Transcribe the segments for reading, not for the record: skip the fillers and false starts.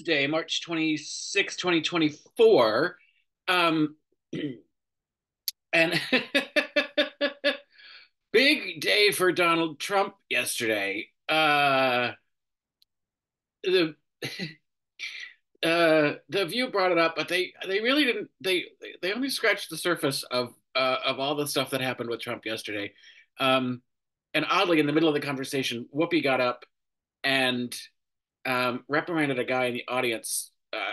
Tuesday, March 26, 2024. Um, and big day for Donald Trump yesterday. The the View brought it up, but they really didn't. They only scratched the surface of all the stuff that happened with Trump yesterday. Um, and oddly, in the middle of the conversation, Whoopi got up and reprimanded a guy in the audience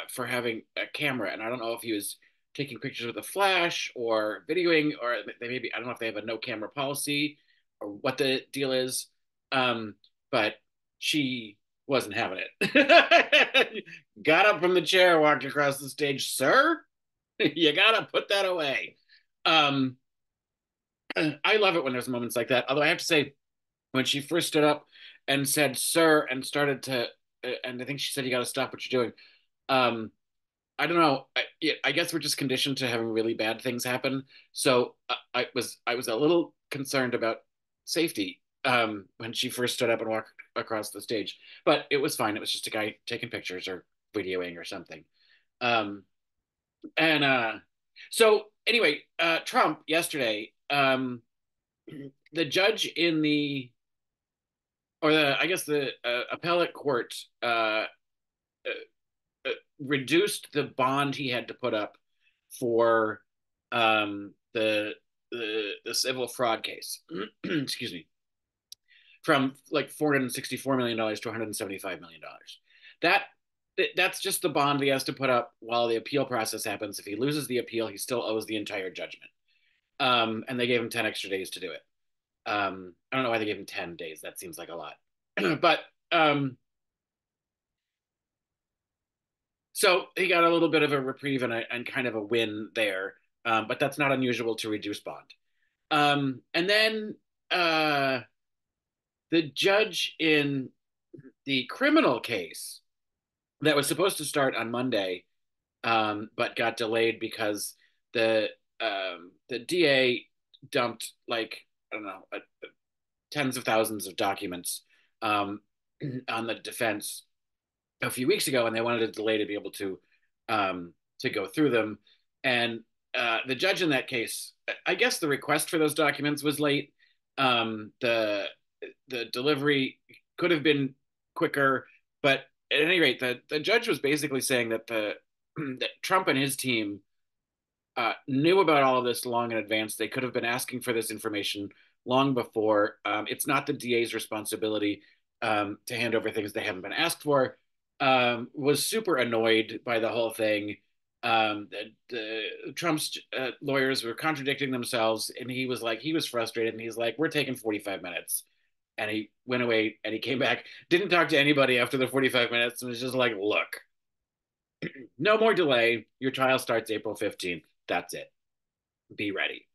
for having a camera, and I don't know if he was taking pictures with a flash or videoing, or they maybe I don't know if they have a no camera policy or what the deal is. Um, but she wasn't having it. Got up from the chair, walked across the stage. Sir, you gotta put that away. Um, I love it when there's moments like that. Although I have to say, when she first stood up and said "sir" and started to, and I think she said, "You got to stop what you're doing." Um, I don't know. I guess we're just conditioned to having really bad things happen. So I was a little concerned about safety when she first stood up and walked across the stage, but it was fine. It was just a guy taking pictures or videoing or something. Um, and so anyway, Trump yesterday, the judge in the or the I guess the appellate court reduced the bond he had to put up for the civil fraud case. Excuse me, from like $464 million to $175 million. That that's just the bond he has to put up while the appeal process happens. If he loses the appeal, he still owes the entire judgment. And they gave him 10 extra days to do it. I don't know why they gave him 10 days. That seems like a lot. But so he got a little bit of a reprieve and kind of a win there. But that's not unusual to reduce bond. And then the judge in the criminal case that was supposed to start on Monday, but got delayed because the DA dumped like I don't know tens of thousands of documents um, on the defense a few weeks ago, and they wanted a delay to be able to go through them. And the judge in that case, I guess the request for those documents was late. The delivery could have been quicker, but at any rate, the judge was basically saying that the that Trump and his team knew about all of this long in advance. They could have been asking for this information long before. It's not the DA's responsibility to hand over things they haven't been asked for. Was super annoyed by the whole thing. The Trump's lawyers were contradicting themselves, and he was frustrated, and he's like, "We're taking 45 minutes." And he went away, and he came back, didn't talk to anybody after the 45 minutes, and was just like, "Look, no more delay. Your trial starts April 15th. That's it. Be ready."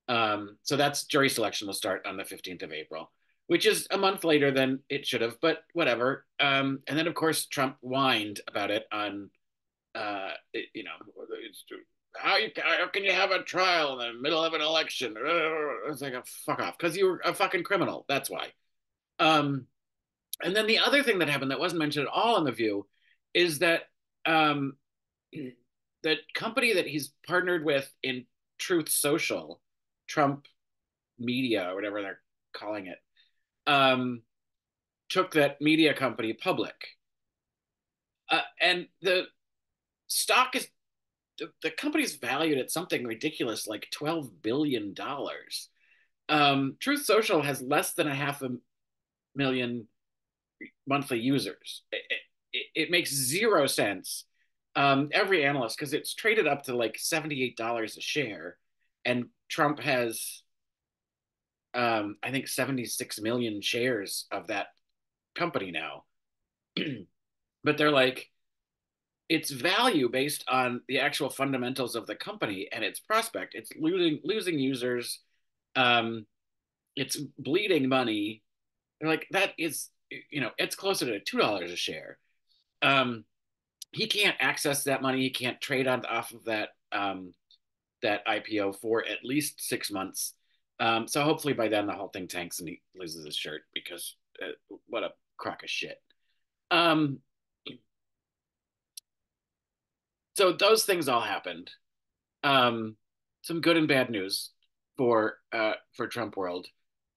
So that's jury selection will start on the 15th of April, which is a month later than it should have, but whatever. And then, of course, Trump whined about it on, you know, how can you have a trial in the middle of an election? It's like a fuck off because you were a fucking criminal. That's why. Um, and then the other thing that happened that wasn't mentioned at all in the View is that um, the company that he's partnered with in Truth Social, Trump Media or whatever they're calling it, um, took that media company public. And the stock is the company's valued at something ridiculous like $12 billion. Truth Social has less than a half a million monthly users. It makes zero sense. Every analyst, because it's traded up to like $78 a share, and Trump has, I think, 76 million shares of that company now. But they're like, its value based on the actual fundamentals of the company and its prospect. It's losing users. Um, it's bleeding money. They're like, that is, it's closer to $2 a share. He can't access that money. He can't trade on off of that IPO for at least 6 months. So hopefully by then the whole thing tanks and he loses his shirt because what a crock of shit. Um, So those things all happened. Um, some good and bad news for Trump world.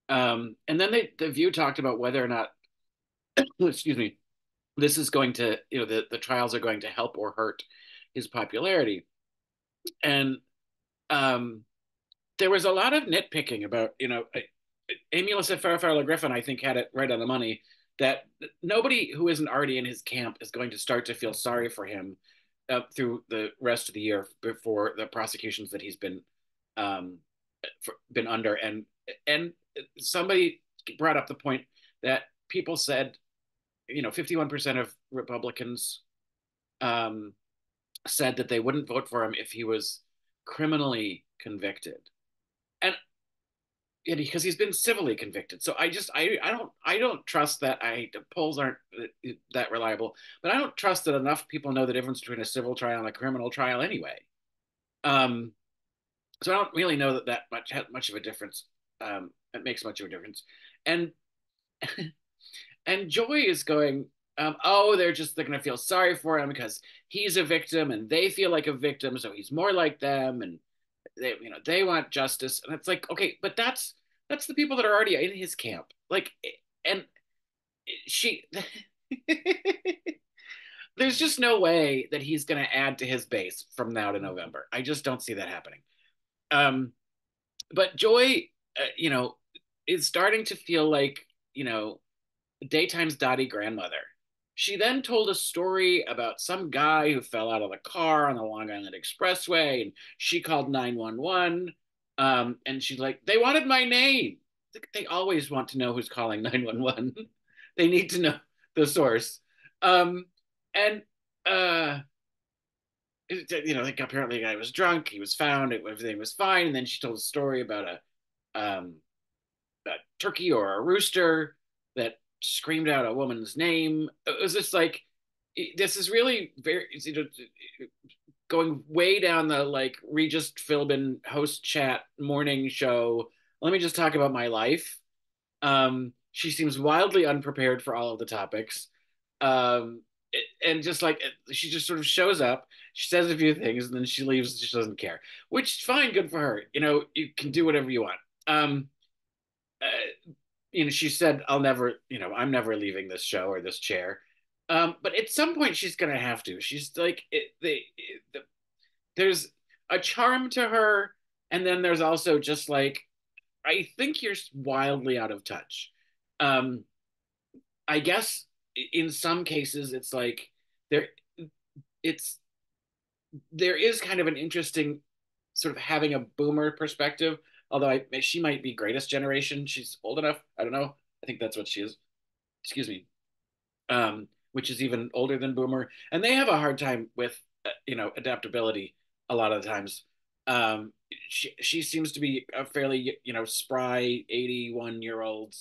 And then the View talked about whether or not, excuse me, this is going to, the trials are going to help or hurt his popularity. And um, there was a lot of nitpicking about, Amy Alyssa Farrah Griffin, I think, had it right on the money that nobody who isn't already in his camp is going to start to feel sorry for him through the rest of the year before the prosecutions that he's um, been under. And somebody brought up the point that people said, 51% of Republicans um, said that they wouldn't vote for him if he was criminally convicted. And because he's been civilly convicted. So I don't trust that. The polls aren't that reliable, but I don't trust that enough people know the difference between a civil trial and a criminal trial anyway. Um, so I don't really know that much of a difference. It makes much of a difference. And and Joy is going, oh, they're going to feel sorry for him because he's a victim and they feel like a victim, so he's more like them, and they want justice. And it's like, okay, but that's the people that are already in his camp. Like, and she, there's just no way that he's going to add to his base from now to November. I just don't see that happening. Um, but Joy, is starting to feel like, daytime's dotty grandmother. She then told a story about some guy who fell out of the car on the Long Island Expressway, and she called 911. And she's like, they wanted my name. They always want to know who's calling 911. They need to know the source. And uh, like apparently the guy was drunk. He was found. Everything was fine. And then she told a story about a turkey or a rooster that screamed out a woman's name. It was just like, this is really very, going way down the like Regis Philbin host chat morning show. Let me just talk about my life. She seems wildly unprepared for all of the topics. Um, and just like she just sort of shows up, she says a few things, and then she leaves. She doesn't care, which is fine, good for her. You can do whatever you want. She said, I'll never, I'm never leaving this show or this chair. But at some point, she's gonna have to. She's like, there's a charm to her, and then there's also just like, I think you're wildly out of touch. Um, I guess in some cases, it's like there, it's there is kind of an interesting sort of having a boomer perspective. Although she might be greatest generation. She's old enough. I don't know. I think that's what she is. Excuse me. Which is even older than boomer, and they have a hard time with adaptability a lot of the times. She seems to be a fairly spry 81-year-old,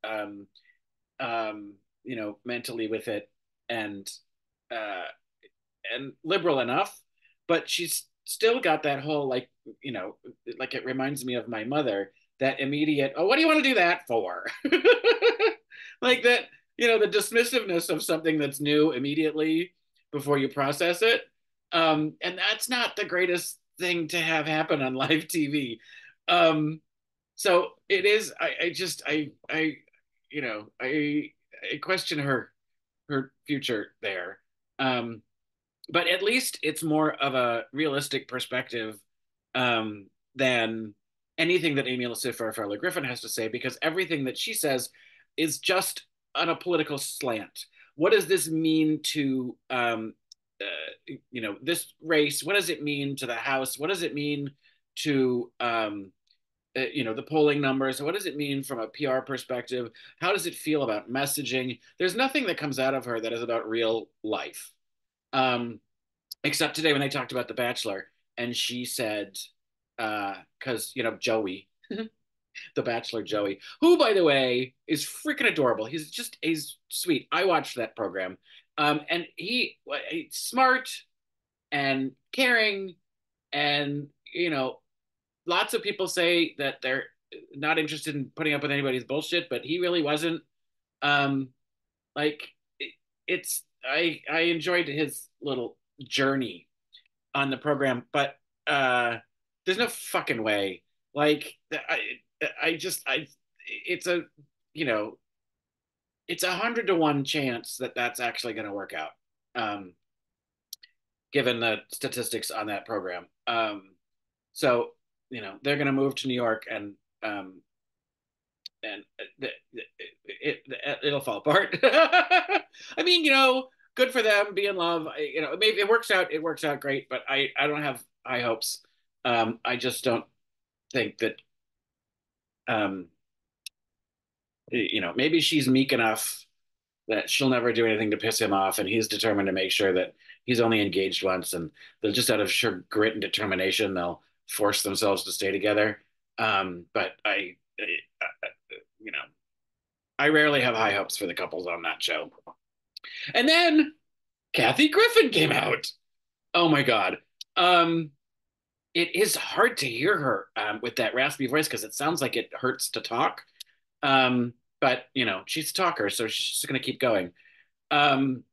um, mentally with it, and uh, and liberal enough, but she's still got that whole like it reminds me of my mother, that immediate, oh, what do you want to do that for? Like that, the dismissiveness of something that's new immediately before you process it. And that's not the greatest thing to have happen on live TV. So it is, I just, I question her future there. Um, but at least it's more of a realistic perspective than anything that Amy Farrah Griffin has to say, because everything that she says is just on a political slant. What does this mean to this race? What does it mean to the House? What does it mean to the polling numbers? What does it mean from a PR perspective? How does it feel about messaging? There's nothing that comes out of her that is about real life. Except today when they talked about The Bachelor, and she said, because Joey, The Bachelor Joey, who by the way is freaking adorable. He's sweet. I watched that program, and he's smart and caring, and lots of people say that they're not interested in putting up with anybody's bullshit, but he really wasn't. Um, like it's I enjoyed his little journey on the program, but uh, there's no fucking way. Like I just I it's a you know it's 100 to 1 chance that that's actually going to work out, um, given the statistics on that program. So they're going to move to New York, um, and it'll fall apart. I mean, good for them. Be in love. Maybe it works out. It works out great, but I don't have high hopes. I just don't think that. Um, maybe she's meek enough that she'll never do anything to piss him off, and he's determined to make sure that he's only engaged once, and they'll just out of sheer grit and determination, they'll force themselves to stay together. But you know, I rarely have high hopes for the couples on that show. And then Kathy Griffin came out. Oh my God. Um, it is hard to hear her with that raspy voice because it sounds like it hurts to talk. But she's a talker, so she's just gonna keep going. Um,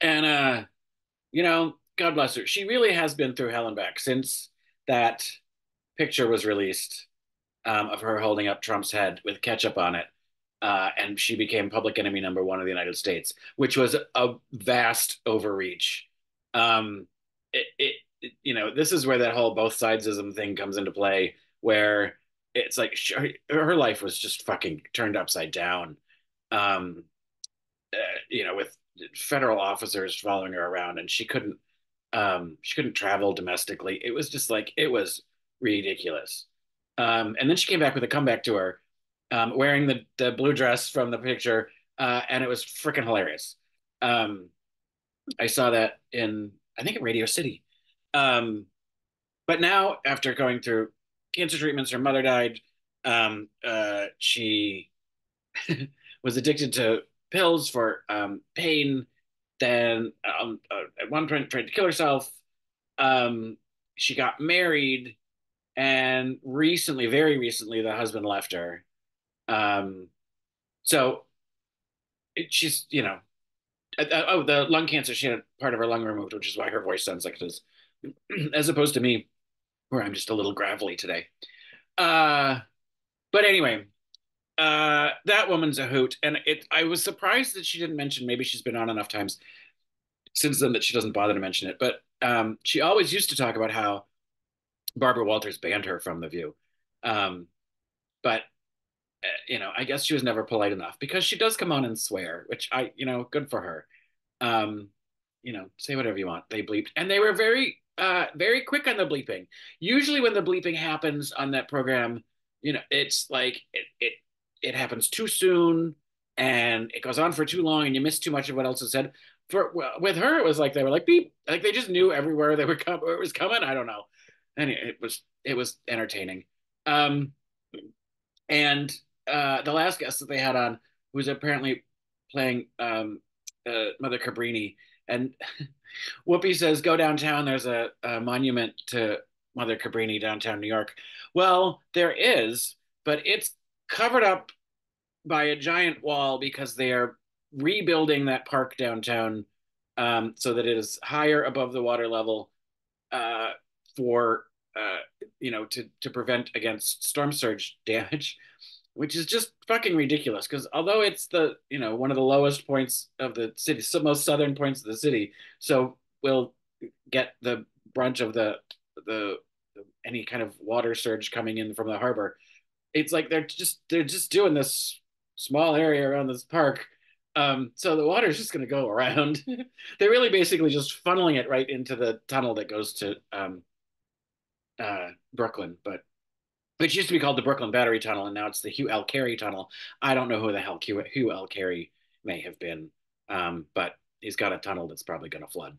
and God bless her. She really has been through hell and back since that picture was released, of her holding up Trump's head with ketchup on it. And she became public enemy number one of the United States, which was a vast overreach. Um, this is where that whole both sidesism thing comes into play, where it's like her life was just fucking turned upside down. Um, with federal officers following her around, and she couldn't travel domestically. It was just like it was ridiculous. And then she came back with a comeback tour, wearing the blue dress from the picture, and it was freaking hilarious. Um, I saw that in, I think, in Radio City. Um, but now, after going through cancer treatments, her mother died. She was addicted to pills for pain. Then at one point tried to kill herself. Um, she got married, and recently, very recently, the husband left her. Um, so she's, oh, the lung cancer. She had part of her lung removed, which is why her voice sounds like it is, as opposed to me, where I'm just a little gravelly today. Uh, but anyway, that woman's a hoot, and I was surprised that she didn't mention. Maybe she's been on enough times since then that she doesn't bother to mention it. But she always used to talk about how Barbara Walters banned her from The View. Um, but I guess she was never polite enough because she does come on and swear, which good for her. Um, say whatever you want. They bleeped, and they were very, very quick on the bleeping. Usually, when the bleeping happens on that program, it's like it happens too soon, and it goes on for too long, and you miss too much of what else is said. With her, it was like they were like beep, like they just knew everywhere they were where it was coming. I don't know. Anyway, it was entertaining. Um, and the last guest that they had on was apparently playing Mother Cabrini, and Whoopi says, "Go downtown. There's a monument to Mother Cabrini downtown New York." Well, there is, but it's covered up by a giant wall because they are rebuilding that park downtown, so that it is higher above the water level, uh, for to prevent against storm surge damage, which is just fucking ridiculous. Because although it's the one of the lowest points of the city, most southern points of the city, so we'll get the brunt of the any kind of water surge coming in from the harbor. It's like they're just doing this small area around this park. So the water is just going to go around. They're really basically just funneling it right into the tunnel that goes to Brooklyn, but which used to be called the Brooklyn Battery Tunnel, and now it's the Hugh L. Carey Tunnel. I don't know who the hell Hugh L. Carey may have been, but he's got a tunnel that's probably going to flood.